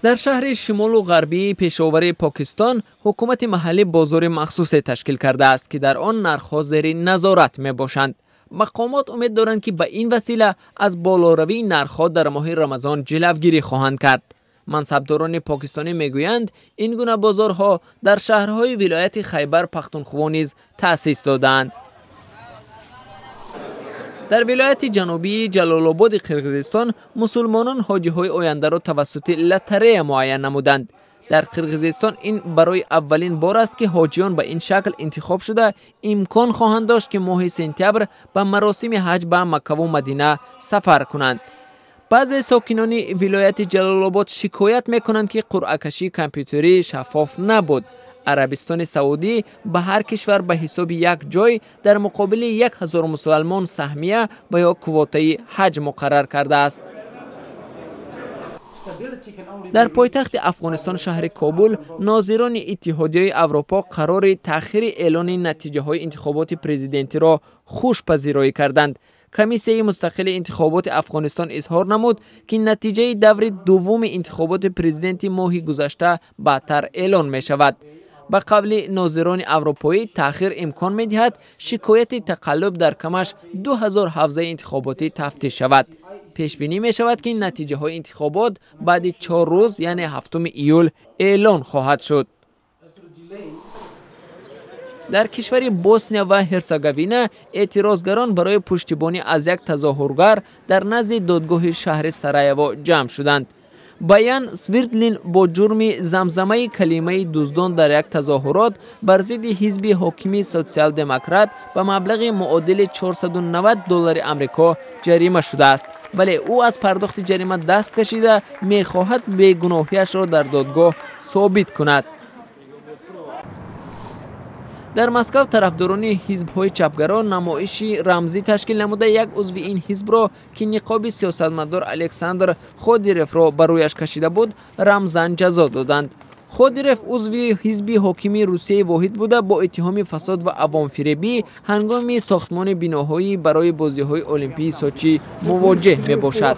در شهر شمال و غربی پشاور پاکستان حکومت محلی بازار مخصوص تشکیل کرده است که در آن نرخ‌ها زیر نظارت می باشند. مقامات امید دارند که به این وسیله از بالاروی نرخ‌ها در ماه رمضان جلوگیری خواهند کرد. منصبداران پاکستانی میگویند این گونه بازارها در شهرهای ولایت خیبر پختونخوا نیز تأسیس دادند. در ولایت جنوبی جلال آباد قرقیزستان مسلمانان حاجی‌های آینده را توسط لاتاری معین نمودند. در قرقیزستان این برای اولین بار است که حاجیان به این شکل انتخاب شده امکان خواهند داشت که ماه سپتامبر به مراسم حج به مکه و مدینه سفر کنند. بعضی ساکنان ولایت جلال آباد شکایت میکنند که قرعه کشی کامپیوتری شفاف نبود. عربستان سعودی به هر کشور به حساب یک جای در مقابل 1000 مسلمان سهمیه و یا کوتای حج مقرر کرده است. در پایتخت افغانستان شهر کابل ناظران اتحادیه اروپا قرار تأخیر اعلان نتیجه های انتخابات پرزیدنتی را خوشپذیرایی کردند. کمیسیه مستقل انتخابات افغانستان اظهار نمود که نتیجه دور دوم انتخابات پرزیدنتی ماه گذشته بعدتر اعلان می شود. به قول ناظران اروپایی تأخیر امکان می دهد شکایت تقلب در کمش 2000 حوزه انتخاباتی تفتیش شود. پیش بینی می شود که نتیجه های انتخابات بعد 4 روز یعنی 7 ایول اعلان خواهد شد. در کشور بوسنیا و هرزگوینه اعتراضگران برای پشتیبانی از یک تظاهرگر در نزد دادگاه شهر سرایوو جمع شدند. بیان سویردلین با جرم زمزمه کلمه دزدان در یک تظاهرات بر ضد حزب حاکم سوسیال دموکرات به مبلغ معادل $490 آمریکا جریمه شده است، ولی او از پرداخت جریمه دست کشیده می‌خواهد بیگناهیش را در دادگاه ثابت کند. در مسکو طرفداران حزب‌های چپگرا نمایش رمزی تشکیل نموده یک عضو این حزب را که نقاب سیاستمدار الکساندر خودیرف را بر رویش کشیده بود رمزاً جزا دادند. خودیرف عضو حزب حاکم روسیه واحد بوده با اتهام فساد و عوام فریبی هنگام ساختمان بناهایی برای بازی‌های المپیک سوچی مواجه می باشد.